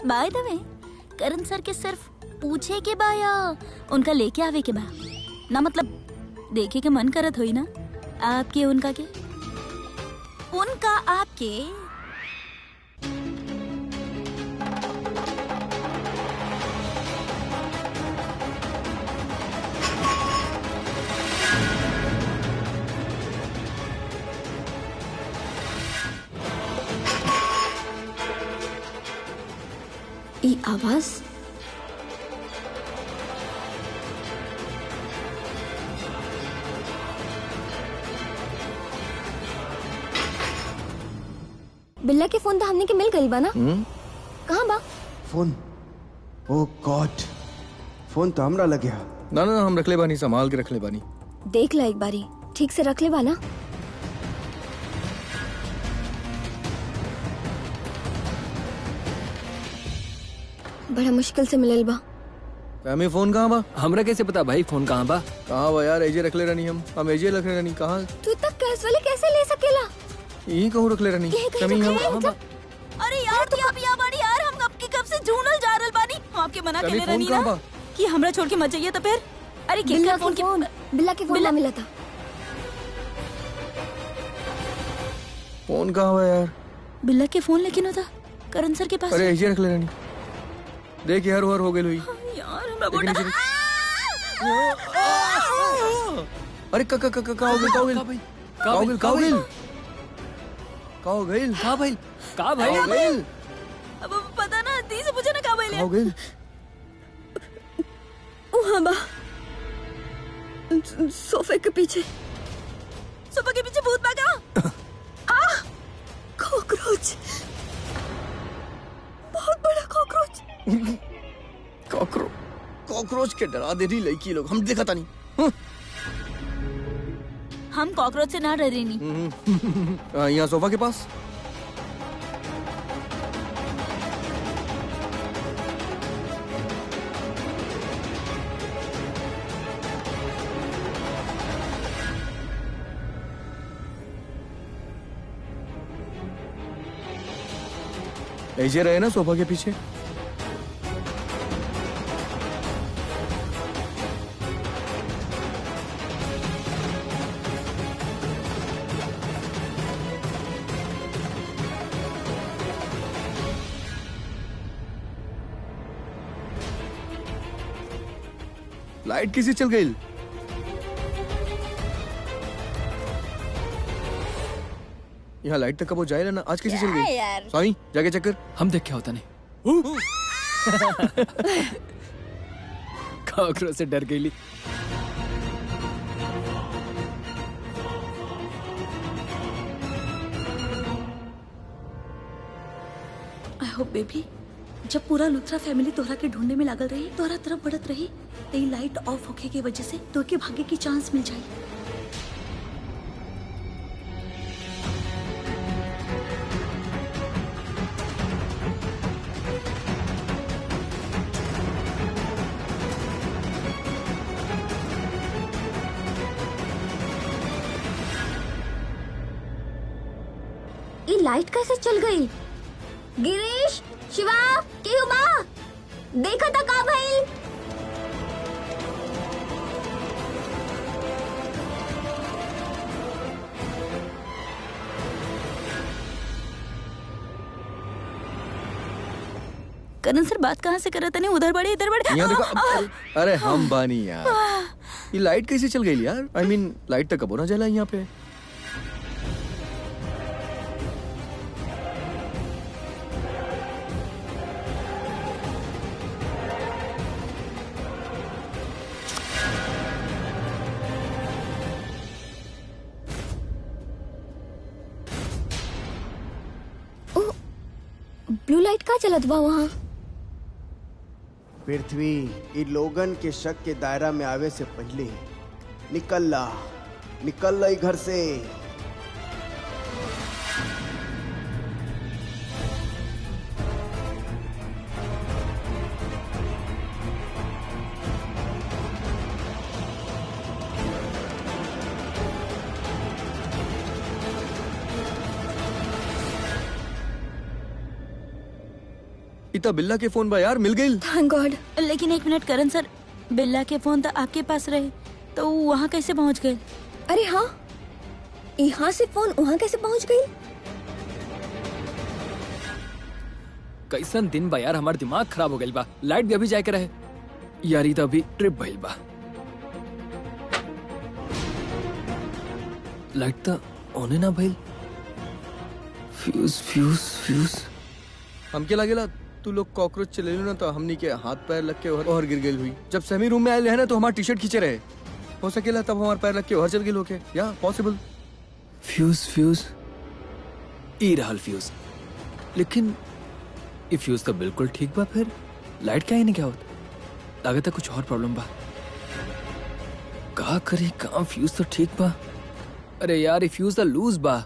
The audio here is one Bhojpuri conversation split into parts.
बाय द वे, करण सर के सिर्फ पूछे के बा या उनका लेके आवे के बा? ना मतलब देखे के मन करत होई ना आपके उनका के? उनका आपके? ई आवाज बिल्ला के फोन तो हमने के मिल गई बा ना? कहाँ बा फोन? ओ गॉड, फोन तो हमरा लगे हा। ना ना हम रख ले बानी, संभाल के रख ले बानी। देख ला एक बारी, ठीक से रख ले बा ना? बड़ा मुश्किल से मिलल बा। फैमी फोन कहाँ बा? हमरा कैसे पता भाई फोन कहाँ बा? कहाँ बा यार? एजे रख ले रहनी हम एजे रख ले रहनी। कहाँ? तू तक कैजुअली कैसे ले सकेला? यही कहूँ रख ले रहनी। फैमी हम कहाँ बा? अरे यार तू आप यहाँ बानी यार, हम कब से ढूंढल जा रहल बानी। हम आपके मना के ले रहनी ना कि हमरा छोड़ के मत जाइए। तो फिर अरे बिल्ला के फोन ना मिला था। फोन कहाँ बा यार? बिल्ला के फोन लेकिन होता करण सर के पास। अरे एजे रख ले रहनी। देख यार हर हो गई हुई यार हमरा बोला। अरे का हो गई? अब पता ना, दी से पूछे ना का बोले। हो गई? वहाँ बा सोफे के पीछे। सोफे के पीछे भूत भागा। कॉकरोच, बहुत बड़ा कॉकरोच। कॉकरोच के डरा दे रही लड़की लोग, हम देखा था नहीं। हम कॉकरोच से ना डरे नहीं। यहाँ सोफा के पास। ऐसे रहे ना सोफा के पीछे। लाइट किसी चल गई? यहाँ लाइट तक कब हो जाए ना, आज किसी चल गई? स्वामी जाके चेक कर। हम देख क्या होता नहीं। कॉकरोच से डर गई। आई होप बेबी, जब पूरा लुथरा फैमिली तोहरा के ढूंढने में लागल रही, तोहरा तरफ बढ़त रही, तेरी लाइट ऑफ होके की वजह से तो के भागे की चांस मिल जाई। ये लाइट कैसे चल गई? गिरीश, शिवा, केहू बा? देखा था का भइल? करण सर बात कहाँ से करत नहीं? उधर बड़े इधर बड़े। यहाँ देखो। अरे हम बानी यार, ये लाइट कैसे चल गई यार? I mean, लाइट तक कब होना जला यहाँ पे? ब्लू लाइट का चलत बा वहाँ? पृथ्वी इ लोगन के शक के दायरा में आवे से पहले निकल ला घर से। इतना बिल्ला के फोन बा यार, मिल गई। Thank God. लेकिन एक मिनट करण सर, बिल्ला के फोन तो आपके पास रहे, तो वहाँ कैसे पहुँच गए? अरे हाँ, यहाँ से फोन वहाँ कैसे पहुँच गई? कैसन दिन बा यार, हमार दिमाग खराब हो गइल बा। लाइट भी अभी जाए के रहे यार, ई तो अभी ट्रिप भइल बा। लाइट तो ओने ना भइल। Fuse fuse fuse. हमके लागेला तू लोग कॉकरोच चले ना तो हमनी के हाथ पैर लग के और गिर गई हुई। जब सेमी रूम में आए है ना तो हमारा टी शर्ट खींचे रहे, हो सकेला तब हमारे पैर लग के और चल गए होके, या पॉसिबल। फ्यूज फ्यूज ई रहल फ्यूज, लेकिन ये फ्यूज तो बिल्कुल ठीक बा। फिर लाइट क्या ही नहीं क्या होता, लागत है कुछ और प्रॉब्लम बा। का करी काम, फ्यूज तो ठीक बा। अरे यार ये फ्यूज तो लूज बा।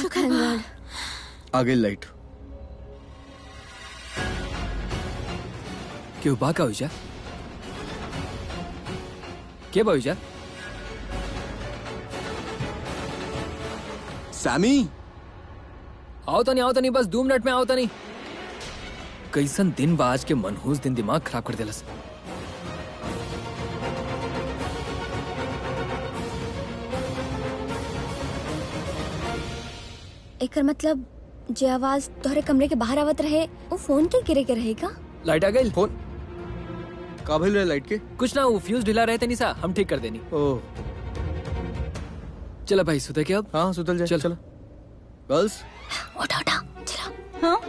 Thank God. आ गई लाइट। क्यों बा का हुई क्या बा हुई? सैमी, आओ तो नहीं, बस 2 मिनट में आओ तो नहीं। कैसन दिन बा आज के, मनहूस दिन, दिमाग खराब कर देलस। एकर मतलब जे आवाज तोहरे कमरे के बाहर आवत रहे वो फोन के गिरे के रहेगा? लाइट आ गई। फोन का भइल रहे लाइट के? कुछ ना, वो फ्यूज ढिला रहे थे निशा, हम ठीक कर देनी। ओह चला भाई सुते के अब। हाँ सुतल जाए। चल। चलो गर्ल्स। उठा उठा चलो। हाँ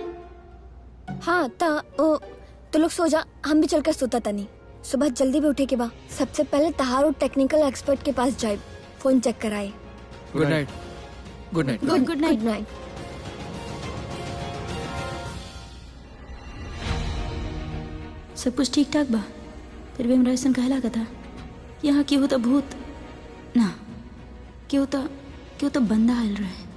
हाँ तो लोग सो जा, हम भी चलकर सोता तनी। सुबह जल्दी भी उठे के बा। सबसे पहले तहारो टेक्निकल एक्सपर्ट के पास जाए, फोन चेक कराए। Good night. Good night. Good night. Good night. सब कुछ ठीक ठाक बा, फिर भी हमरा ऐसा कहला था यहाँ क्यों होता भूत ना, क्यों तो बंदा आयल रहे।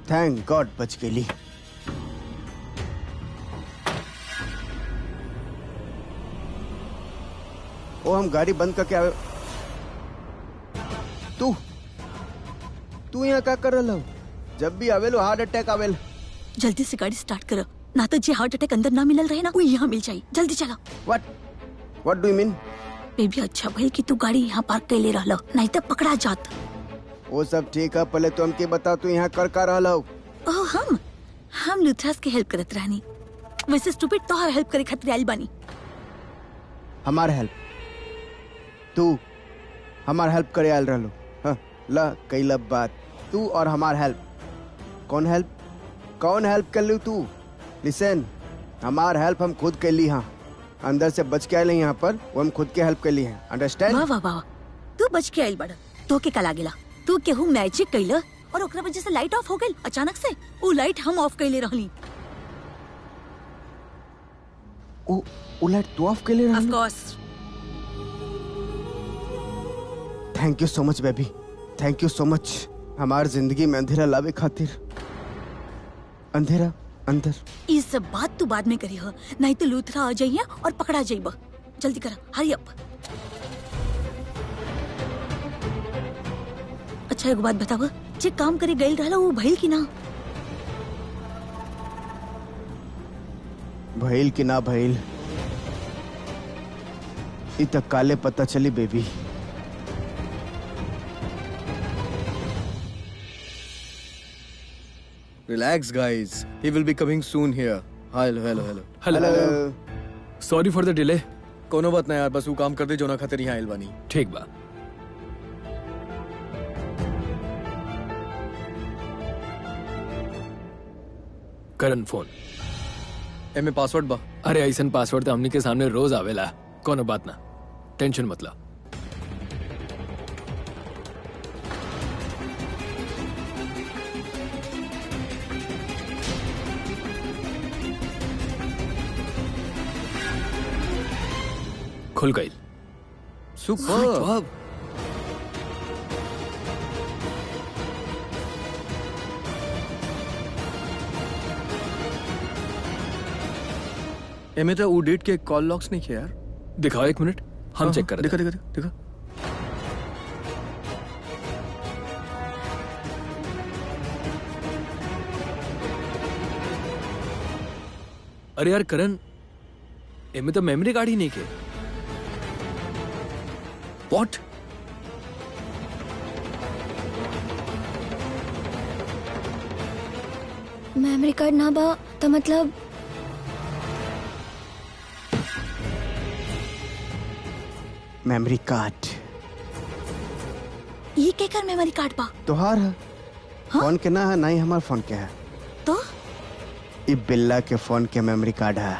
थैंक गॉड बच गेली। ओ हम गाड़ी बंद करके आवे। तू यहाँ क्या कर रहा हो? जब भी आवेलो हार्ट अटैक आवेल। जल्दी से गाड़ी स्टार्ट करो, ना तो जे हार्ट अटैक अंदर ना मिलल रहे ना वो यहाँ मिल जाये। जल्दी चला। What do you mean? Baby अच्छा भाई कि तू गाड़ी यहाँ पार्क कर ले रहा, नहीं तो पकड़ा जात। वो सब ठीक है, पहले तो हमके बता तू यहाँ कर रहा हो? ओह हम लुथरास के हेल्प करत रहनी, वैसे स्टूपिड तोहर हेल्प करे खातिर आइल बानी। हमार हेल्प? तू हमार हेल्प करे आयल रहलो? हाँ, ला कैला बात। तू और हमार हेल्प, कौन हेल्प कर लू तू? लिसन, हमार हेल्प हम खुद कर ली। हाँ, अंदर से बच के आये यहाँ पर, वो हम खुद के हेल्प कर ली है। अंडरस्टैंड? वाह वाह वाह, तू बच के आइल बड़ा। तो के कला गेला, तू केहू मैजिक कैला और ओकरा वजह से लाइट ऑफ हो गई अचानक से। वो लाइट हम ऑफ कैले रहली। वो लाइट तू ऑफ कर ले रहा? Of course. Thank you so much baby, thank you so much. हमार जिंदगी में अंधेरा लावे खातिर। अंधेरा अंदर। ये सब बात तू बाद में करी हो, नहीं तो लूथरा आ जाइए और पकड़ा जाइबा। जल्दी कर, हरी अप। अच्छा एक बात बतावा, जे काम करे गइल रहला वो भइल की ना? भइल कि ना भइल इ तक काले पता चली baby. Relax guys, he will be coming soon here. Hello. Hello. Sorry for the delay. कोनो बात ना यार, बस वो काम कर दे जो ना खातिर यहाँ आइल बानी। ठीक बा। करण फोन। एमे पासवर्ड बा। अरे ऐसन पासवर्ड तो हमनी के सामने रोज आवेला, कोनो बात ना, टेंशन मत ला। खुल गई। सुपर। एमे तो वो डेट के कॉल लॉक्स नहीं किया यार। दिखाओ 1 मिनट, हम चेक कर। दिखा दिखा दिखा। अरे यार करण, एमे तो मेमोरी कार्ड ही नहीं के। व्हाट? मेमोरी कार्ड ना बा तो मतलब मेमोरी कार्ड ये के कर मेमोरी कार्ड बा तोहार है। फोन के ना है, ना ही हमार फोन के है। तो ई बिल्ला के फोन के मेमोरी कार्ड है।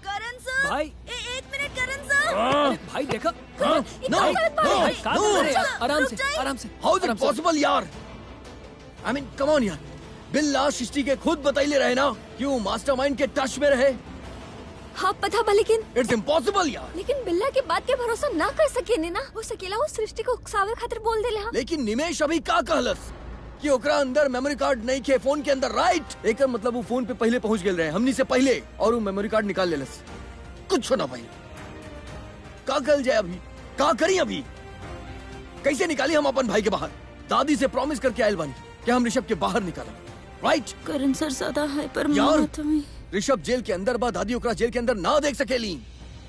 करण सर, भाई। एक मिनट करण सर। अरे भाई देखा। नो भाई, काम कर रहे हैं, आराम से आराम से। हाउ इज इट पॉसिबल यार? आई मीन कम ऑन यार, बिल्ला सृष्टि के खुद बताइले रहे ना क्यों मास्टरमाइंड के टच में रहे। हाँ पता बा, लेकिन इट्स इम्पॉसिबल यार। लेकिन बिल्ला के बात के भरोसा ना कर सके ने ना हो सकेला। वो सृष्टि को उकसावे खातिर बोल देले। हाँ लेकिन निमेश अभी का कहलस कि ओकरा अंदर मेमोरी कार्ड नहीं खे फोन के अंदर, राइट? एकर मतलब वो फोन पे पहले पहुंच गेल रहे हमनी से पहले, और वो मेमोरी कार्ड निकाल लेलस। कुछ ना भाई, का कल जाए अभी? का करी अभी? कैसे निकाली हम अपन भाई के बाहर? दादी से प्रॉमिस करके आयल बानी कि हम ऋषभ के बाहर निकालें, राइट? करण सर ज्यादा हाइपर यार, मत हुई। ऋषभ जेल के अंदर बा, दादी ओकरा जेल के अंदर ना देख सकेली।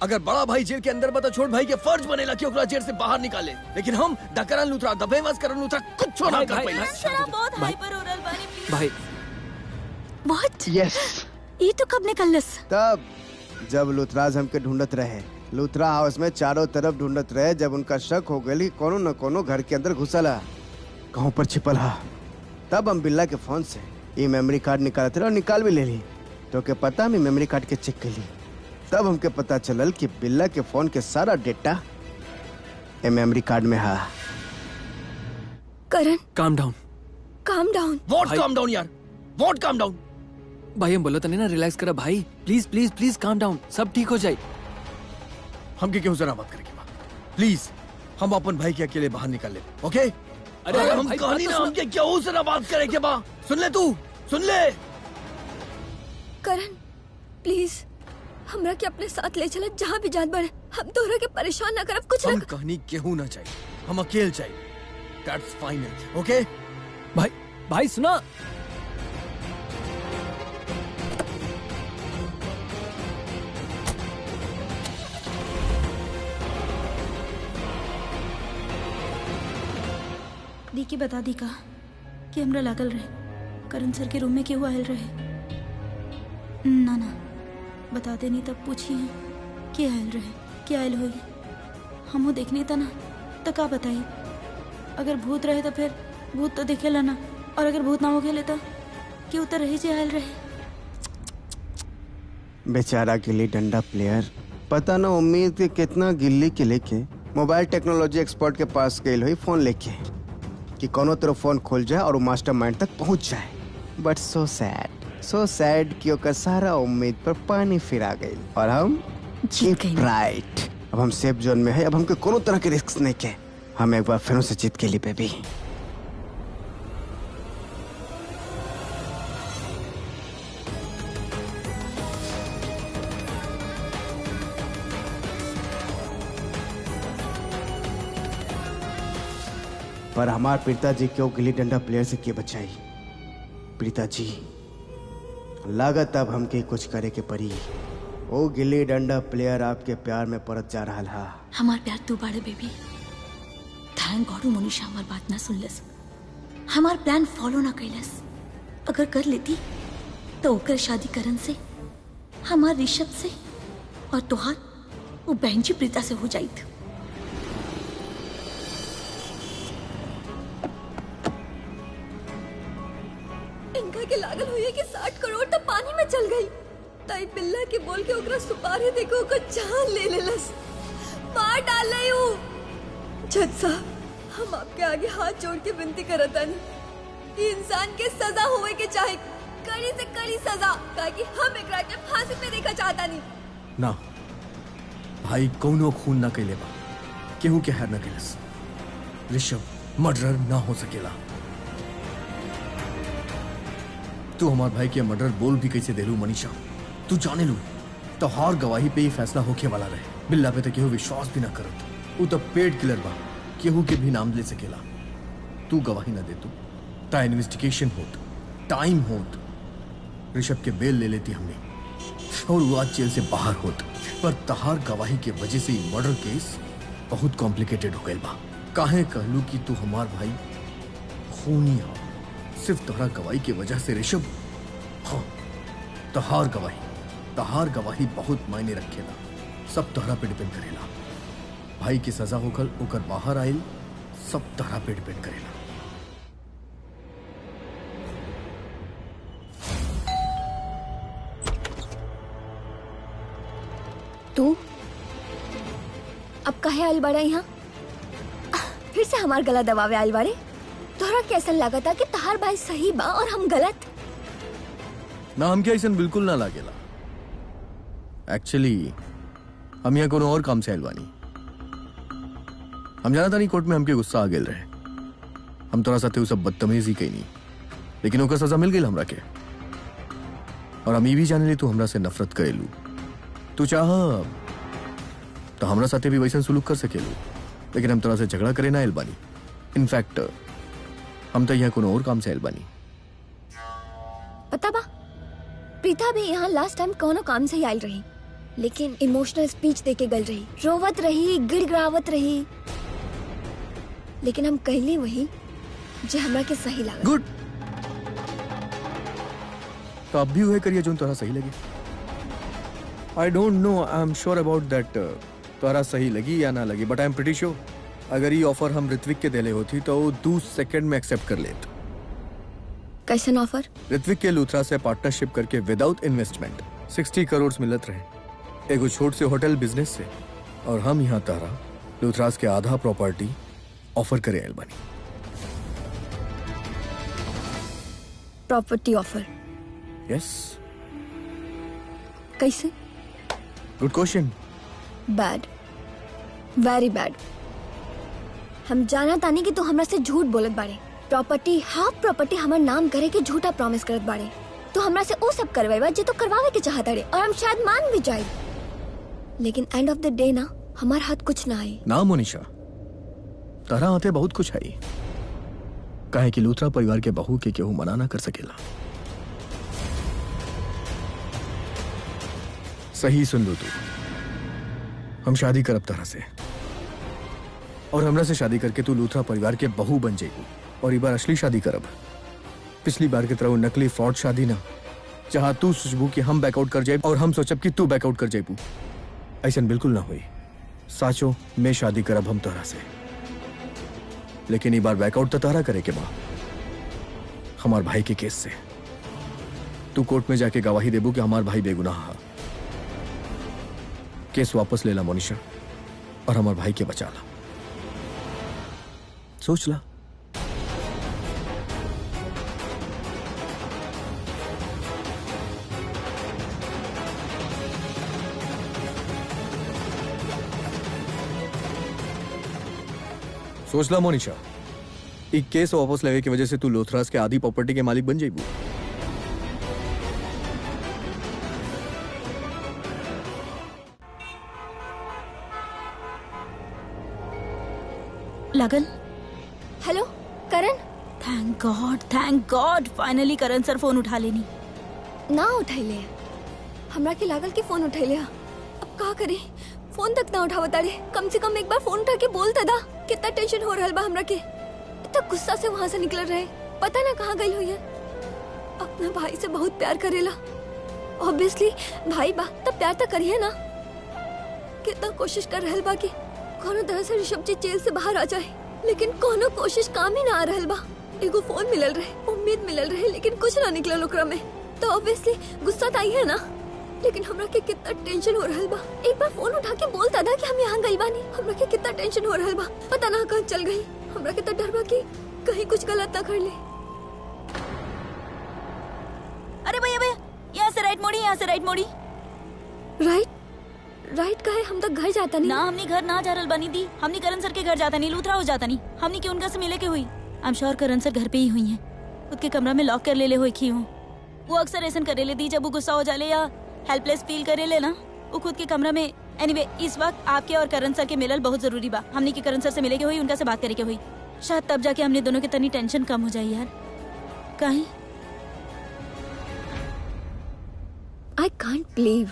अगर बड़ा भाई जेल के अंदर बा तो छोट भाई के फर्ज बनेला कि ओकरा जेल से बाहर निकाले। लेकिन हम डकरन लूथरा, दबेवास करन लूथरा कुछ ना भाई, कर भाई, पाइला। भाई, सर आप बहुत हाइपर हो रहल बानी प्लीज। भाई व्हाट? यस। ये तो कब निकलस? तब जब लुथराज हमके ढूंढत रहे, लुथरा हाउस में चारों तरफ ढूंढत रहे, जब उनका शक हो गई कोनो न कोनो घर के अंदर घुसला, कहूं पर छिपल हा। तब हम बिल्ला के फोन से ये मेमोरी कार्ड निकालते रहे और निकाल भी ले ली। तो के पता मैं मेमोरी कार्ड के चेक कर ली, तब हमके पता चलल कि बिल्ला के फोन के सारा डेटा ये मेमोरी कार्ड में है। करण calm down. Calm down. What भाई- काम डाउन यार? What calm down? भाई हम बोला था नहीं ना, रिलैक्स करा भाई, please please please calm down, सब ठीक हो जाए। हमके क्यों जरा बात करेंगे बा? प्लीज हम अपन भाई के अकेले बाहर निकाल ले, ओके? अरे अरे यार, हम भाई, कहानी बात ना तो हमके क्यों जरा बात करेंगे बा? सुन ले तू, सुन ले। करण प्लीज हमरा के अपने साथ ले चला जहाँ भी जात बड़े। हम तोहरा के परेशान ना करब, कुछ हम ना। कहानी केहू ना चाहिए, हम अकेले चाहिए। दैट्स फाइनल, ओके? भाई भाई सुना। दी के बता दी का कि हमरा लागल रहे करण सर के रूम में क्यों आयल रहे। ना ना बता देनी तब पूछिए क्या आयल रहे, क्या आयल हुई। हमो देखने था ना तो का बताई। अगर भूत रहे तो फिर भूत तो देखेला ना, और अगर भूत ना हो खेले तो क्यों तो रही जे आयल रहे। बेचारा गिल्ली डंडा प्लेयर, पता ना उम्मीद के कितना गिल्ली के लेके मोबाइल टेक्नोलॉजी एक्सपर्ट के पास गई हुई फोन लेके कि कोनो तरह फोन खोल जाए और वो मास्टरमाइंड तक पहुंच जाए। बट सो सैड कि ओकर सारा उम्मीद पर पानी फिरा गई और हम जीत गई। राइट, अब हम सेफ जोन में है। अब हमके कोनो तरह के रिस्क नहीं के, हम एक बार फिर से जीत के लिए बेबी। पर हमार पिताजी क्यों गिल्ली डंडा प्लेयर से के बचाई? पिताजी लागत अब हमके कुछ करे के पड़ी। ओ गिल्ली डंडा प्लेयर आपके प्यार में परत जा रहा हा। हमार प्यार तू बाड़े बेबी। थैंक गॉड मनीषा हमार बात ना सुनलस, हमार प्लान फॉलो ना कैलस। अगर कर लेती तो ओकर शादी करण से हमार ऋषभ से और तोहार वो बहन जी प्रीता से हो जाई थी। इनका के लागल हुई है कि 60 करोड़ तो पानी में चल गई। ताई बिल्ला के बोल के ओकरा सुपारी देखो ओकर जान ले लेलस, मार डाल हूँ। जज साहब, हम आपके आगे हाथ जोड़ के विनती करतन, इंसान के सजा होवे के चाहे कड़ी से कड़ी सजा, ताकि हम एकरा के फांसी पे देखा चाहता नहीं। ना भाई कौनो खून ना कैले बा, केहू के हैर ना कैलस। ऋषभ मर्डरर ना हो सकेला। तू हमार भाई के मर्डर बोल भी कैसे देलू मनीषा? तू जाने लू तो हार गवाही पे ही फैसला होके वाला रहे। बिल्ला पे तो केहू विश्वास भी ना करत। वो तो पेड किलर बा, केहू के भी नाम ले सकेला। तू गवाही ना दे तू ता इन्वेस्टिगेशन होत, टाइम होत, ऋषभ के बेल ले लेती हमने और वो आज जेल से बाहर होत। पर तहार गवाही के वजह से मर्डर केस बहुत कॉम्प्लिकेटेड हो गया बा। काहे कहलू कि तू हमार भाई खूनी हो सिर्फ तोहरा गवाही की वजह से ऋषभ? हाँ, तहार गवाही बहुत मायने रखेला। सब तोहरा पे डिपेंड करेला। भाई की सजा होकर ओकर बाहर आइल, सब तोहरा पे डिपेंड करेला। तू अब कहे आइल बाड़ा यहाँ? फिर से हमार गला दबावे आइल बाड़े? तोहरा कैसा लगा था कि तहार भाई सही बा और हम गलत? ना हमके ऐसा बिल्कुल ना लागेला। एक्चुअली हम यहाँ कोनो और काम से आइल बानी। हम जाना था नहीं कोर्ट में हमके गुस्सा आ गेल रहे। हम तोरा साथे उ सब बदतमीजी कईनी, लेकिन ओकर सजा मिल गई हमरा के। और हम ये भी जाने ली तू हमरा से नफरत करेलू। तू चाह तो हमरा साथे भी वैसा सुलूक कर सकेलू, लेकिन हम तोरा से झगड़ा करे ना आइल बानी। इनफैक्ट हम तो यहाँ कोनो और काम से आइल बानी। पता बा, प्रीता भी यहाँ लास्ट टाइम कोनो काम से ही आइल रही, लेकिन इमोशनल स्पीच देके गल रही, रोवत रही, गिड़गिड़ावत रही। लेकिन हम कहली वही जे हमरा के सही लागल। गुड, तो अब भी वही करिए जो तोरा सही लगे। I don't know, I am sure about that तोरा सही लगी या ना लगी, but I am pretty sure अगर ये ऑफर हम ऋत्विक के देले होती तो वो 2 सेकंड में एक्सेप्ट कर लेत। कैसन ऑफर? ऋत्विक के लूथरा से पार्टनरशिप करके विदाउट इन्वेस्टमेंट 60 करोड़ मिलत रहे एगो छोट से होटल बिजनेस से, और हम यहाँ तारा लूथरास के आधा प्रॉपर्टी ऑफर करे आइल बानी। Property offer? यस। कैसे? Good question. Bad, very bad. हम जाना तानी कि तू हमरा से झूठ बोलत बाड़े। प्रॉपर्टी, हाफ प्रॉपर्टी हमार नाम करे के झूठा प्रॉमिस करत बाड़े। तू हमरा से वो सब करवाइबा जे तो करवावे के चाहत रे, और हम शायद मान भी जाए, लेकिन एंड ऑफ द डे ना हमार हाथ कुछ ना आई। ना मोनिशा, तारा हाथे बहुत कुछ आई। काहे कि लूथरा परिवार के बहू के केहू मना ना कर सकेला। सही सुन लो तू, हम शादी करब तरह से, और हमरा से शादी करके तू लूथरा परिवार के बहू बन जाएगी, और इस बार असली शादी करब। पिछली बार की तरह वो नकली फ्रॉड शादी ना, जहां तू सोचबू कि हम बैकआउट कर जाए और हम सोचब कि तू बैकआउट कर जाएबू। ऐसा बिल्कुल ना हुई। साचो मैं शादी करब हम तोरा से, लेकिन इस बार बैकआउट तो तारा करे के बा हमार भाई के केस से। तू कोर्ट में जाके गवाही देबू कि हमार भाई बेगुनाह है। केस वापस ले ला मोनिशा, और हमार भाई के बचा ला। सोच ला। सोच ला मोनिशा, एक केस वापस लेवे की वजह से तू लोथरास के आधी प्रॉपर्टी के मालिक बन जाइबू। लगन। हेलो करण। थैंक गॉड फाइनली करण सर फोन उठा लेनी। ना उठैले, हमरा के लागल कि फोन उठैले। अब का करे, फोन तक ना उठावता रे। कम से कम एक बार फोन उठा के बोलता था। कितना टेंशन हो रहल बा हमरा के। इतना गुस्सा से वहां से निकल रहे, पता ना कहाँ गई हुई है। अपना भाई से बहुत प्यार करेला, ऑब्वियसली भाई बा तब प्यार तो करिए ना। कितना कोशिश कर रहल बा कि कोनो तरह से ऋषभ जी जेल से बाहर आ जाए, लेकिन कोनो कोशिश काम ही ना आ रहल बा। एगो फोन मिलल रहे, उम्मीद मिलल रहे, लेकिन कुछ ना निकलल ओकरा में। तो ऑब्वियसली गुस्सा तो आई है ना, लेकिन हमरा के कितना टेंशन हो रहल बा। एक बार फोन उठा के बोलता था कि हम यहाँ गई बानी। हमरा के कितना टेंशन हो रहल बा, पता ना कहाँ चल गई। हमरा के तो डर बा कि कहीं कुछ गलत ना कर ले। अरे भैया भैया, यहाँ से राइट मोड़ी, यहाँ से राइट मोड़ी। राइट का है, हम तो घर जाता नहीं ना, हमनी घर ना जा रहल बानी दी। हमनी करण सर के घर जाता नहीं, लूथरा हो जाता नहीं। हमनी के उनका से मिले के हुई। आई एम श्योर करण सर घर पे ही हुई हैं। खुद के कमरा में लॉक कर ले हुई की हूँ। वो अक्सर ऐसा करे ले दी, जब वो गुस्सा हो जाले या हेल्पलेस फील करे ले ना, वो खुद के कमरा में। एनीवे, इस वक्त आपके और करण सर के मिलल बहुत जरूरी बा। हमनी के करण सर से मिले के हुई, उनका से बात करे के हुई। शायद तब जाके हमने दोनों के तनी टेंशन कम हो जाए यार। कहीं आई कांट बिलीव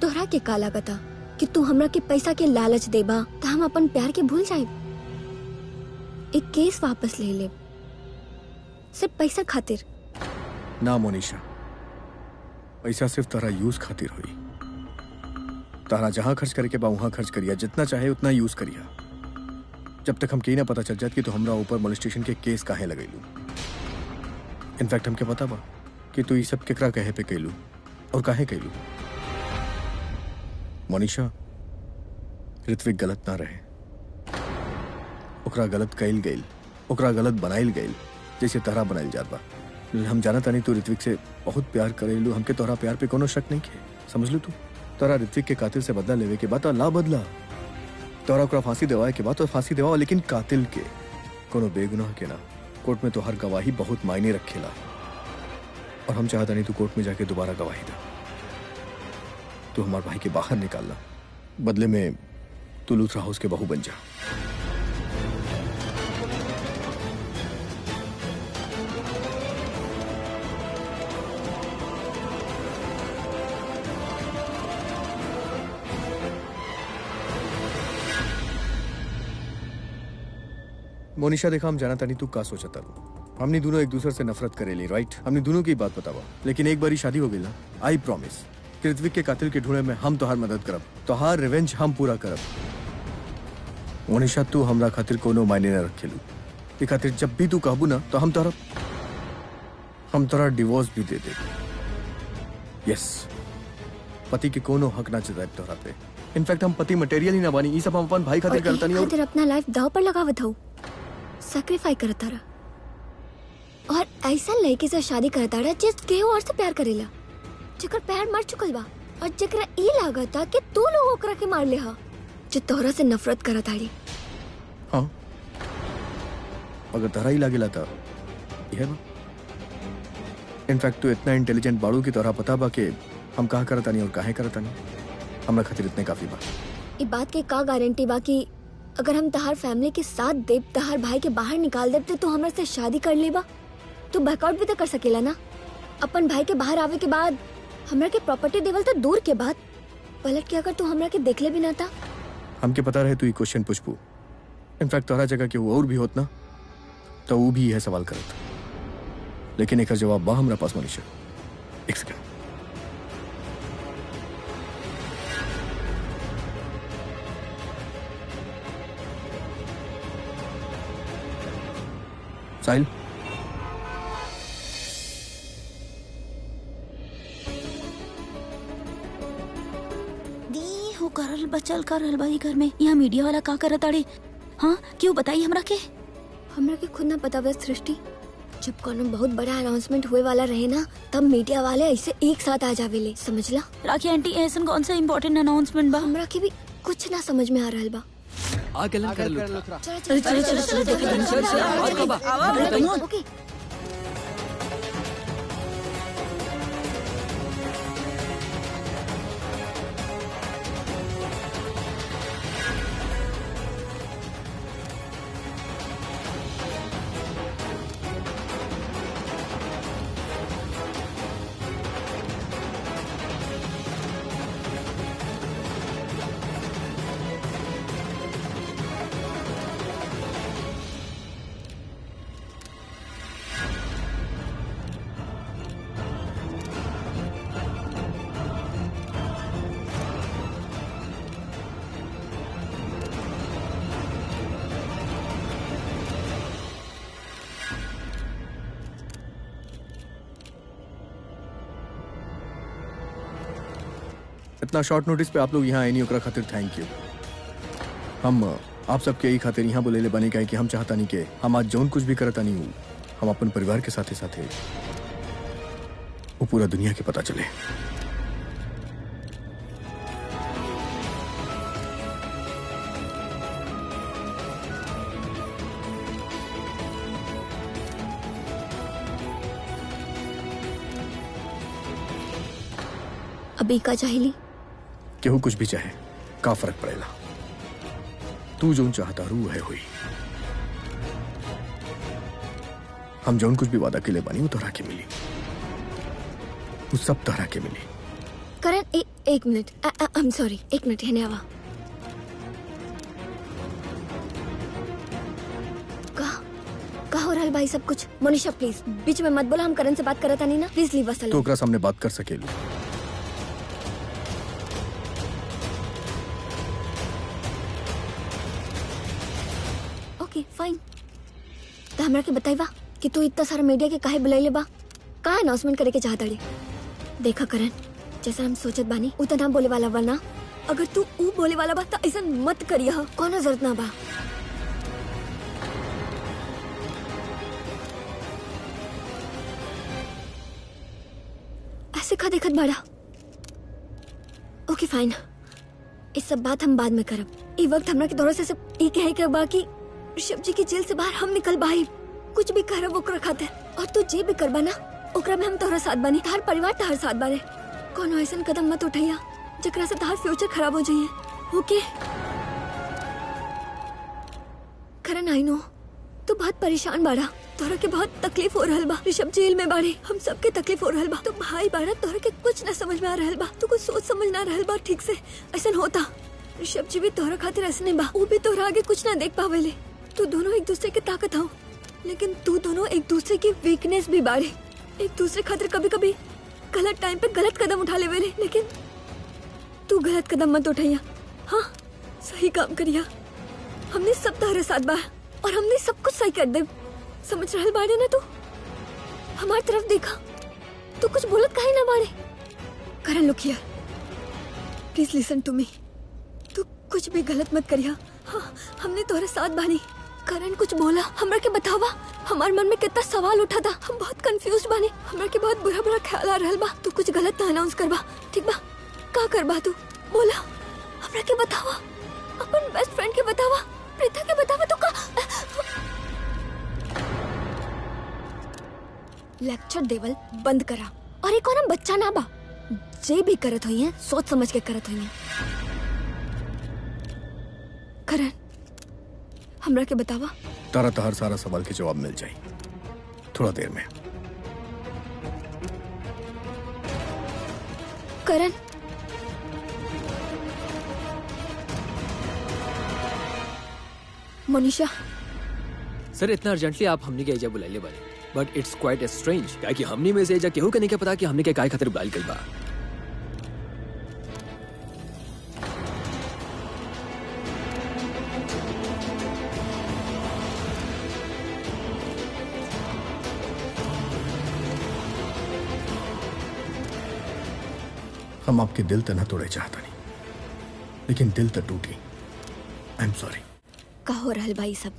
तोहरा के काला बता कि तू हमरा के पैसा के लालच देबा तो हम अपन प्यार के भूल जाए। एक केस वापस ले ले सिर्फ पैसा खातिर। ना मोनिशा, पैसा सिर्फ तारा यूज खातिर हुई। तारा जहां खर्च करके बा वहां खर्च करिया, जितना चाहे उतना यूज करिया, जब तक हमके ना पता चल जात कि तू हमरा ऊपर मोलेस्टेशन के केस काहे लगैलू। इनफैक्ट हमके पता बा कि तू ये सब केकरा कहे पे कैलू और काहे कैलू। मोनिशा, ऋत्विक गलत ना रहे, ओकरा गलत कैल गईल, ओकरा गलत बनाइल गईल, जैसे तहरा बनाइल जात बा। हम जानत नहीं तू ऋत्विक से बहुत प्यार करेलू। हमके तोहरा प्यार पे कोनो शक नहीं के, समझ लू। तू तोरा ऋत्विक के कातिल से बदला लेवे के बाद ला बदला, तोरा ओकरा फांसी देवाए के बाद तो फांसी देवा, लेकिन कातिल के, कोनो बेगुनाह के ना। कोर्ट में तो हर गवाही बहुत मायने रखेला, और हम चाहता नहीं तू कोर्ट में जाके दोबारा गवाही दे। तू हमारे भाई के बाहर निकालना, बदले में तू लूथरा हाउस के बहू बन जा। मोनिशा, देखा हम जाना तानी तू का सोचता रू। हमने दोनों एक दूसरे से नफरत करेली, राइट? हमने दोनों की बात बतावा, लेकिन एक बारी शादी हो गई ना, आई प्रॉमिस कि ऋत्विक के कातिल के ढूंढे में हम तोहार मदद करब, तोहार रिवेंज हम पूरा करब। मोनिशा, तू हमरा खातिर कोनो मायने न रखेलू। ई खातिर जब भी तू कहबू ना तो हम तोरा डिवोर्स भी दे दे। यस, पति के कोनो हक ना जताए तोहरा पे। इनफैक्ट हम पति मटेरियल ही ना बानी, ई सब हम अपन भाई खातिर करता नहीं। खातिर अपना लाइफ दाव पर लगावत हो, सैक्रिफाई करता रहा, और ऐसा लड़के से शादी करता रहा जिस केहू और से प्यार करेला, जेकर पैर मर चुकल बा, और जेकरा ई लागता कि तू लोग ओकरा के मार ले हा, जो तोहरा से नफरत करत आड़ी। हाँ, अगर तोहरा ही लागेला था यह बा। इनफैक्ट तू इतना इंटेलिजेंट बाड़ू की तोहरा पता बा कि हम कहाँ करता नहीं और काहे करता नहीं। हमरा खातिर इतने काफी बा। ई बात के का गारंटी बा कि अगर हम तहार फैमिली के साथ देव, तहार भाई के बाहर निकाल देव, तो तू हमरा से शादी कर लेबा। तू बैकआउट भी तो कर सकेला ना। अपन भाई के बाहर आवे के बाद हमरा के प्रॉपर्टी देवल तो दूर के बाद, पलट के अगर तू हमरा के देखले भी ना था। हमके पता रहे तू ये क्वेश्चन पूछबू। इनफैक्ट तोहरा जगह के वो और भी होत ना तो वो भी यह सवाल करत, लेकिन एक जवाब बा हमरा पास मोनिशा। एक सेकंड। साहिल, दी हो करल बचल करल भाई घर में। यहाँ मीडिया वाला का करत आड़े? हाँ, क्यों बताई हमरा के? हमरा के खुद ना पता बस सृष्टि, जब कोनो बहुत बड़ा अनाउंसमेंट हुए वाला रहे ना, तब मीडिया वाले ऐसे एक साथ आ जावेले, समझला? राखी आंटी, ऐसा कौन सा इम्पोर्टेंट अनाउंसमेंट बा? हमरा के भी कुछ ना समझ में आ रहल बा। आ गलन कर लो। चलो चलो चलो चलो देखो। ओके, इतना शॉर्ट नोटिस पे आप लोग यहाँ आए नहीं, ओकरा खातिर थैंक यू। हम आप सबके यही खातिर यहाँ बोले बने का कि हम चाहता नहीं कि हम आज जौन कुछ भी करता नहीं हूँ, हम अपन परिवार के साथे साथे वो पूरा दुनिया के पता चले। अभी का चाहिए केहू कुछ भी चाहे का फर्क पड़ेला, तू जौन चाहता रू है हुई। हम जौन कुछ भी वादा के लिए बनी वो तोहरा के मिली, वो सब तोहरा के मिली। करण एक मिनट, आई एम सॉरी, एक मिनट है आवा। कहा हो रहा है भाई सब कुछ? मोनिशा प्लीज बीच में मत बोला, हम करण से बात करता नहीं ना, प्लीज लीव अस तो ओकरा सामने बात कर सकेलू। ओके फाइन। तो हमरा के बताइबा कि तू इतना सारा मीडिया के काहे बुलाइले बा, का अनाउंसमेंट करे के चाहता रे? देखा करण, जैसा हम सोचत बानी उतना बोले वाला बना, अगर तू ऊ बोले वाला बा तो ऐसा मत करिया, कोनो जरूरत ना बा। ऐसे का देखत बड़ा? ओके फाइन, इस सब बात हम बाद में करब। ई वक्त हमरा के दौरा से सिर्फ ई कहे के बा कि ऋषभ जी की जेल से बाहर हम निकल बाई, कुछ भी करब ओकरा खातिर, और तू जे भी करबा ना ओकरा में हम तोहरा साथ बानी, तार परिवार तार साथ बारे। कोनो ऐसा कदम मत उठाइया जकरा से तार फ्यूचर खराब हो जाइए, ओके? करण आई नो तू बहुत परेशान बाड़ा, तोहरा के बहुत तकलीफ हो रहल बा, ऋषभ जेल में बाड़े, हम सबके तकलीफ हो रहल बा। तो भाई बाड़ा तोहरा के कुछ न समझ में आ रहल बा, तू कुछ सोच समझ ना रहल बा ठीक से, ऐसा होता। ऋषभ जी भी तोहरा खातिर ऐसे नहीं बा, वो भी तोहरा आगे कुछ ना देख पावेले। तू दोनों एक दूसरे की ताकत हो, लेकिन तू दोनों एक दूसरे की वीकनेस भी बाड़े। एक दूसरे खातिर कभी कभी गलत टाइम पे गलत कदम उठा ले वेले, लेकिन तू गलत कदम मत उठाइया, हाँ सही काम करिया। हमने सब तोहरे साथ बा और हमने सब कुछ सही कर दे, समझ रहल बाड़े ना? तू हमारी तरफ देखा, तू कुछ बोलत काहे ना बाड़े? Karan look here, please listen to me, तू कुछ भी गलत मत करिया, हाँ हमने तोहरे साथ बानी। करण कुछ बोला हमरा के बतावा, हमारे मन में कितना सवाल उठा था, हम बहुत कंफ्यूज बानी, हमरा के बहुत बुरा बुरा ख्याल आ रहल बा। तू कुछ गलत ना अनाउंस करबा, ठीक बा? का करबा तू बोला, हमरा के बतावा, अपन बेस्ट फ्रेंड के बतावा, प्रीता के बतावा। तू का लेक्चर देवल बंद करा, और एक और बच्चा ना बा, जे भी करत हुई है सोच समझ के करत हुई है। करण हमरा के बतावा। तारा तहर सारा सवाल के जवाब मिल जाए थोड़ा देर में। करण मोनिशा सर इतना अर्जेंटली आप हमने के एजा बुलाइले बारे, बट इट्स क्वाइट स्ट्रेंज काहे कि हमने में से एजा केहू के नहीं के पता कि हमने के काहे खातिर बुलाइल गइल बा। हम आपके दिल तो न तोड़े चाहता नहीं, लेकिन दिल तो टूटी। I am sorry. का हो रहल भाई सब?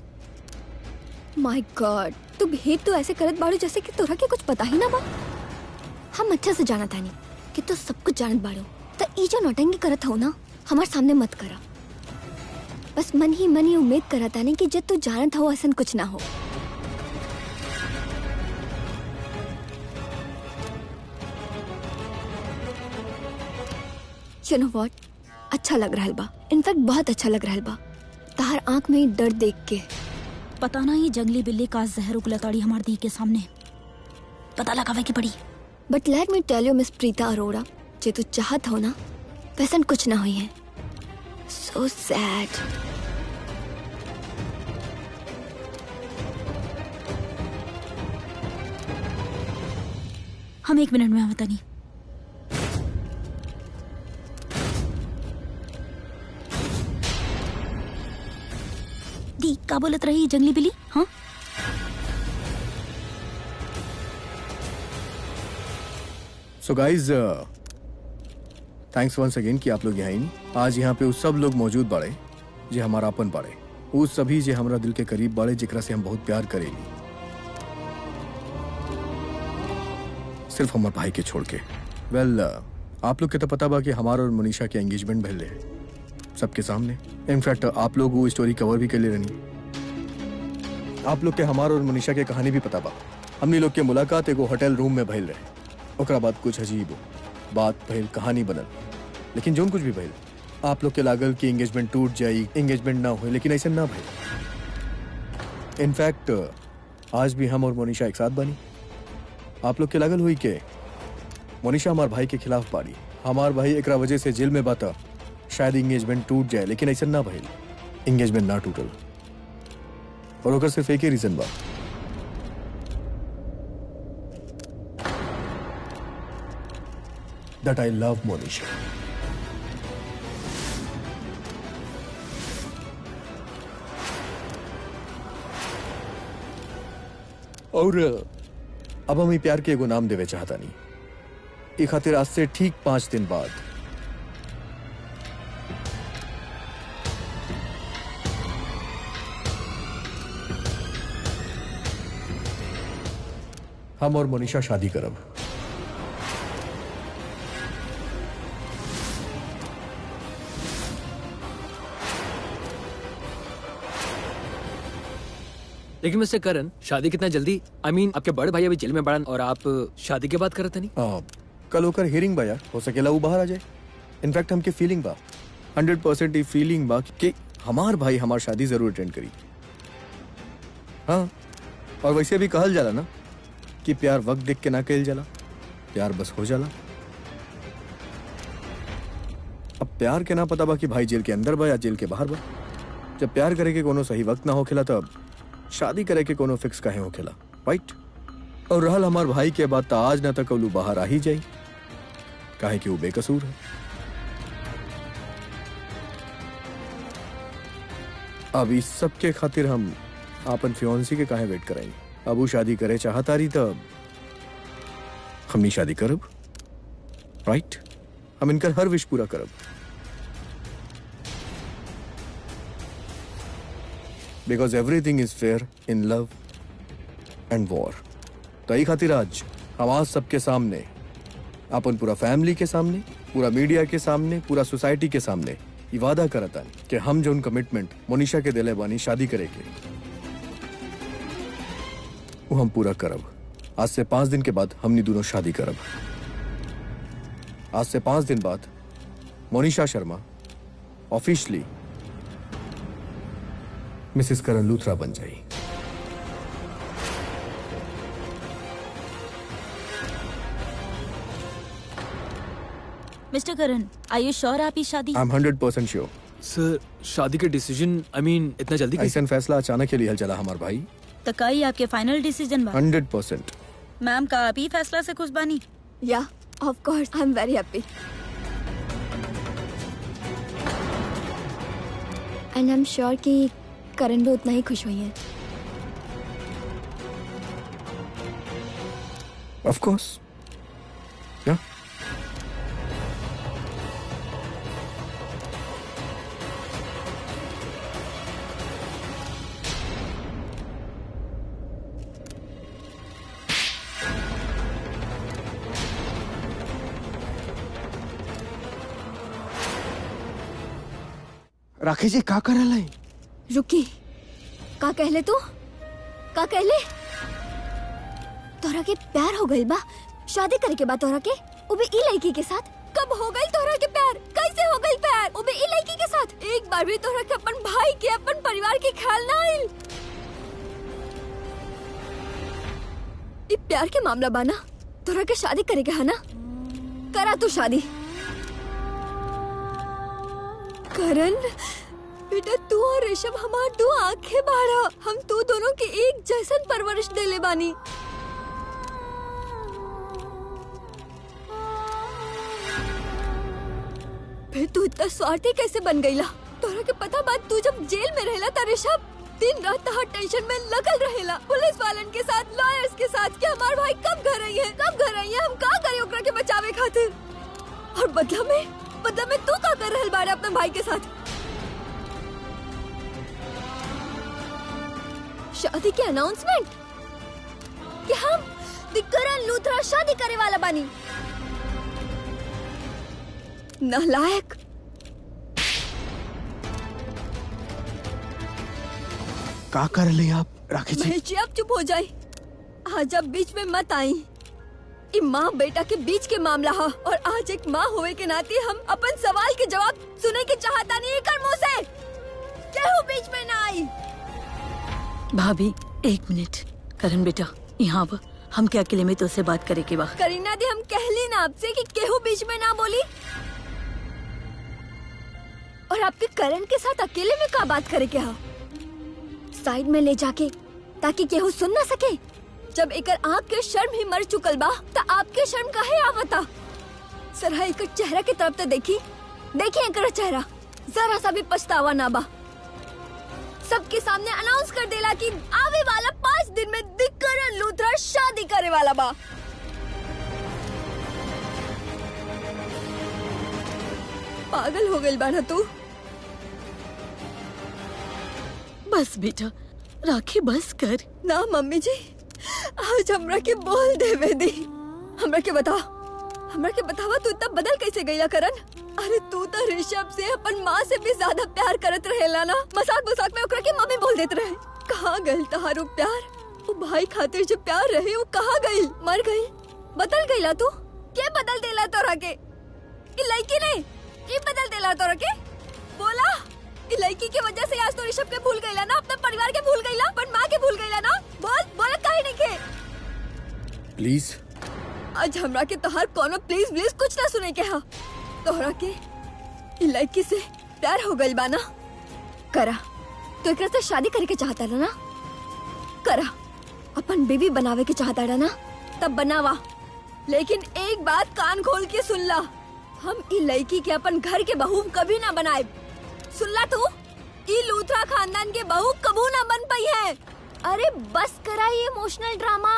माय गॉड, तू बिहेव तो ऐसे करत बाड़ू जैसे कि तोरा के कुछ पता ही ना बा। हम अच्छा से जानत तानी कि तू सब कुछ जानत बाड़ू, तो ई जो नौटंकी करत हो ना हमारे सामने मत करा। बस मन ही उम्मीद करत तानी कि जब तू जानत हो ऐसा कुछ ना हो। You know what? अच्छा लग रहा बा, इनफैक्ट बहुत अच्छा लग रहा बा, तार आंख में डर देख के। पता ना ये जंगली बिल्ली का जहर उगलताड़ी हमार दी के सामने, पता लगावे की पड़ी। But let me tell you miss Preeta Arora, जे तू चाहत हो ना वैसन कुछ ना हुई है। So sad. हम 1 मिनट में आवता नहीं। दी का बोलत रही जंगली बिल्ली? हाँ so guys thanks once again कि आप लोग यहाँ आई। आज यहाँ पे उस सब लोग मौजूद बाड़े जे हमारा अपन बाड़े, उस सभी जे हमरा दिल के करीब बाड़े, जेकरा से हम बहुत प्यार करेली, सिर्फ हमारे भाई के छोड़ के। वेल आप लोग के तो पता बा कि हमारा और मनीषा के एंगेजमेंट भइल रहे सबके सामने। इनफैक्ट आप लोग वो स्टोरी कवर भी कर ले रही। आप लोग के हमारा और मनीषा के कहानी भी पता बा। हमनी लोग के मुलाकात एगो होटल रूम में भइल रहे। ओकरा बाद कुछ अजीब बात भइल, कहानी बनल, लेकिन जोन कुछ भी भइल आप लोग के लागल कि एंगेजमेंट टूट जाई, एंगेजमेंट ना हो, लेकिन ऐसा ना भइल। इनफैक्ट आज भी हम और मोनिशा एक साथ बनी। आप लोग के लागल हुई के मोनिशा हमारे भाई के खिलाफ पाड़ी, हमार भाई एकरा वजह से जेल में बाता, शायद एंगेजमेंट टूट जाए, लेकिन ऐसा ना भइल। एंगेजमेंट ना टूटल और ओकर सिर्फ एक ही रीजन बा, that I love Monisha. और अब हम प्यार के एगो नाम देवे चाहता नहीं। एक खातिर आज से ठीक 5 दिन बाद हम और मोनिशा शादी करब। लेकिन मिस्टर करण, शादी कितना जल्दी? आई मीन आपके बड़े भाई अभी जेल में बड़न और आप शादी के बात करते नहीं? कल होकर हियरिंग बा यार, हो सकेला वो बाहर आ जाए। इनफैक्ट हमके फीलिंग बा, 100% ही फीलिंग बा कि हमार भाई हमार शादी जरूर अटेंड करी। हाँ, और वैसे भी कहल जाला ना कि प्यार वक्त देख के ना कहल जाला, प्यार बस हो जाला। अब प्यार के ना पता बा कि भाई जेल के अंदर बा या जेल के बाहर बा। जब प्यार करे के कोनो सही वक्त ना होखेला तब शादी करे के कोनो फिक्स काहे होखेला, राइट? और रहल हमार भाई के बात तो आज ना तक कौलू बाहर आ ही जाई, काहे कि वो बेकसूर है। अब इस सब के खातिर हम अपन फियोन्सी के काहे वेट कराई? अब वो शादी करे चाहतारी तब हमनी शादी करब, राइट? हम इनकर हर विश पूरा करब, because everything is fair in love and war. तो यही खातिर आज हम आज सबके सामने, अपन पूरा फैमिली के सामने, पूरा मीडिया के सामने, पूरा सोसाइटी के सामने ये वादा करता कि हम जो कमिटमेंट मोनिशा के दिले बानी शादी करे के, वो हम पूरा करब। आज से 5 दिन के बाद हमनी दोनों शादी करब। आज से 5 दिन बाद मोनिशा शर्मा ऑफिशियली मिसेस करण लूथरा बन जाई। Mister Karan, are you sure आप ही शादी? I am 100% sure. सर, शादी के डिसीजन आई मीन इतना जल्दी कैसे? ऐसा फैसला अचानक के लिए चला हमार भाई। तो कई आपके फाइनल डिसीजन बा? 100%। मैम का आप ही फैसला से खुश बानी? या of course, I am very happy and I am sure कि करण भी उतना ही खुश हुई है। ऑफ कोर्स, या राखी जी का कर रहा है? रुकी, का कहले तू? का कहले? तोरा के प्यार हो गइल बा? शादी करे के बाद तोरा के वो भी ई लड़की के साथ? कब हो गइल तोरा के प्यार? कैसे हो गइल प्यार? वो भी ई लड़की के साथ? एक बार भी तोरा के अपन भाई के, अपन परिवार के ख्याल ना आइल? ई प्यार के मामला बाना, तोरा के शादी करे के है ना? करा तू शादी। करण बेटा, तू और ऋषभ हमार 2 आंखें बाड़ा। हम तू दोनों के एक जैसन परवरिश देले बानी। फिर तू इतना स्वार्थी कैसे बन गईला? तोरा के पता बात, तू जब जेल में रहेला था ऋषभ, दिन रात तहार टेंशन में लगल रहेला, पुलिस वालन के साथ, लॉयर्स के साथ कि हमार भाई कब घर आई है, कब घर आई है, हम का करे ओकरा के बचावे खातिर। और बदला में तू का कर रहल बाड़े अपने भाई के साथ? शादी के अनाउंसमेंट कि हम करण लूथरा शादी करे वाला बानी। नालायक। का कर ले आप राखी जी? महेश जी आप चुप हो जाए। आज आप बीच में मत आई। ये माँ बेटा के बीच के मामला है और आज एक माँ होए के नाते हम अपन सवाल के जवाब सुने के चाहता नहीं कर मुंह से। केहू बीच में ना आई। भाभी एक मिनट। करण बेटा यहाँ पर हम क्या अकेले में तो से बात करे के बाद करीना दी हम कहली ना आपसे कि केहू बीच में ना बोली। और आपके करण के साथ अकेले में का बात करे क्या? साइड में ले जाके ताकि केहू सुन ना सके। जब एकर आँख के शर्म ही मर चुकल बा तो आपके शर्म काहे आवता? सरहा एकर चेहरा की तरफ तो देखी एकर चेहरा जरा सा भी पछतावा ना बा। सबके सामने अनाउंस कर देला कि आवे वाला 5 दिन में करण लूथरा शादी करे वाला बा। पागल हो गई बाना तू? बस बेटा राखी बस कर। ना मम्मी जी आज हमरा के बोल देवे दी। हमरा के बतावा तू इतना बदल कैसे गईला करण? अरे तू तो ऋषभ से अपन माँ से भी ज्यादा प्यार करत रहेला ना। मजाक में ओकरा के मम्मी बोल देत रहे। कहाँ गइल तहारू प्यार? वो भाई खातिर जो प्यार रहे वो कहाँ गइल? मर गइल? बदल गईला तू? के बदल देला तोरा के? ई लड़की ने के बदल देला तोरा के? बोला ई लड़की की वजह से आज तो ऋषभ के भूल गईला ना, अपने परिवार के भूल गईला, अपन माँ के भूल गईला ना। बोला काहे नहीं के? प्लीज आज हमरा के तोहर कोनो प्लीज कुछ ना सुने के हा। तोहरा के ई लड़की से प्यार हो गइल बा ना? करा तो एकरा से शादी करे के चाहता ना? करा अपन बीवी बनावे के चाहता ना? तब बनावा। लेकिन एक बात कान खोल के सुन ला, हम ई लड़की के अपन घर के बहू कभी ना बनाए। सुन ला तू? ई लूथरा खानदान के बहू कबू ना बन पाई है। अरे बस करा ये इमोशनल ड्रामा।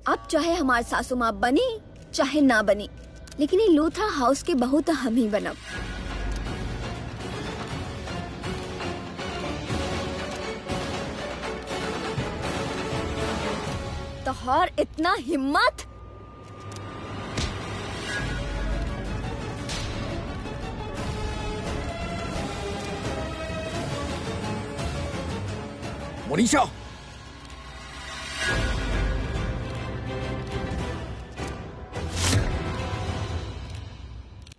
अब चाहे हमारे सासू माँ बनी चाहे ना बनी, लेकिन ये लूथरा हाउस के बहू तो हम ही बनब। तोहर इतना हिम्मत? मोनिशा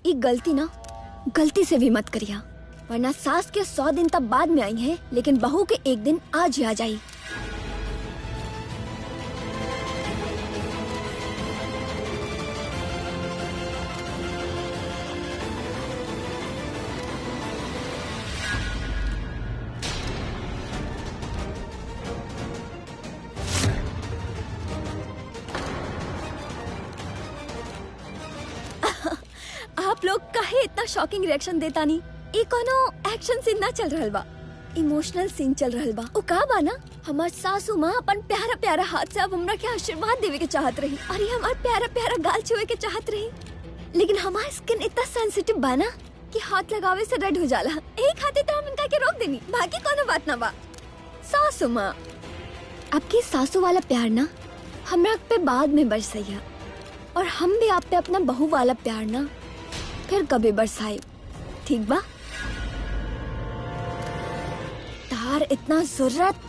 ये गलती से भी मत करिया, वरना सास के 100 दिन तब बाद में आई है, लेकिन बहू के एक दिन आज ही आ जाई। आप लोग काहे इतना शॉकिंग रिएक्शन देता नहीं? ये कोनो एक्शन सीन ना चल रहल बा, इमोशनल सीन चल रहल बा। ओ का बा ना, हमार सासू माँ अपन प्यारा प्यारा हाथ से अब हमरा के आशीर्वाद देवे के चाहत रही, और ये हमार प्यारा प्यारा गाल छुए के चाहत रही, लेकिन हमार स्किन इतना सेंसिटिव बा ना कि हाथ लगावे से रेड हो जाला। एक हाथे तो हम इनका के रोक देनी, बाकी कोनो बात ना बा। सासू माँ, आपकी सासू वाला प्यार ना हमरा पे बाद में बरसैया, और हम भी आप पे अपना बहू वाला प्यार ना फिर कभी बरसाए, ठीक बा? तार इतना जरूरत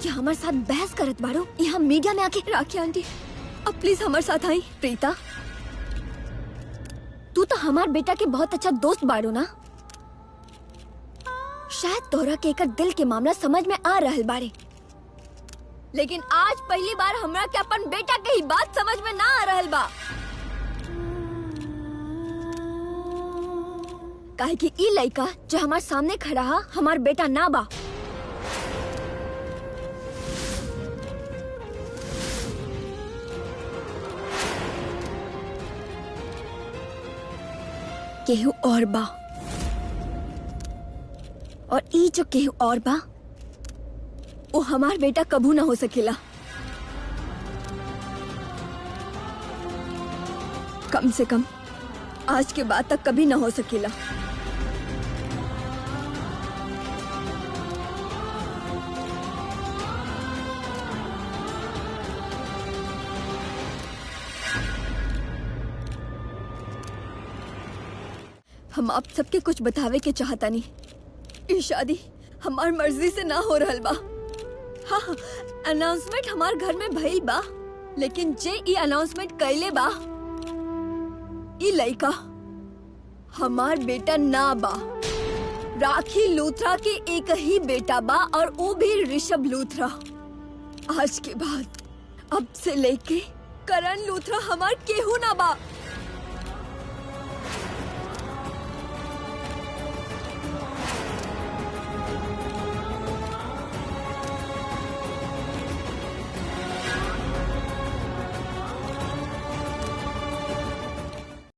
कि हमारे साथ बहस करत बाड़ो, यहाँ मीडिया में आके। राखी आंटी अब प्लीज हमारे साथ आई। प्रीता, तू तो हमार बेटा के बहुत अच्छा दोस्त बाड़ो ना, शायद तोरा के एकर दिल के मामला समझ में आ रहल बाड़े, लेकिन आज पहली बार हमरा के अपन बेटा के ही बात समझ में ना आ रहल बा। काहे कि ई लड़का जो हमार सामने खड़ा है हमार बेटा ना बा। केहू और बा, और ई जो केहू और बा वो हमार बेटा कबू ना हो सकेला। कम से कम आज के बाद तक कभी ना हो सकेला। हम आप सबके कुछ बतावे के चाहता नहीं। ये शादी हमार मर्जी से ना हो रहल बा। हाँ, अनाउंसमेंट हमार घर में भइल बा, लेकिन जे ई अनाउंसमेंट कैले बा ई लड़का हमार बेटा ना बा। राखी लूथरा के एक ही बेटा बा और वो भी ऋषभ लूथरा। आज के बाद अब से लेके करण लूथरा हमार केहू ना बा।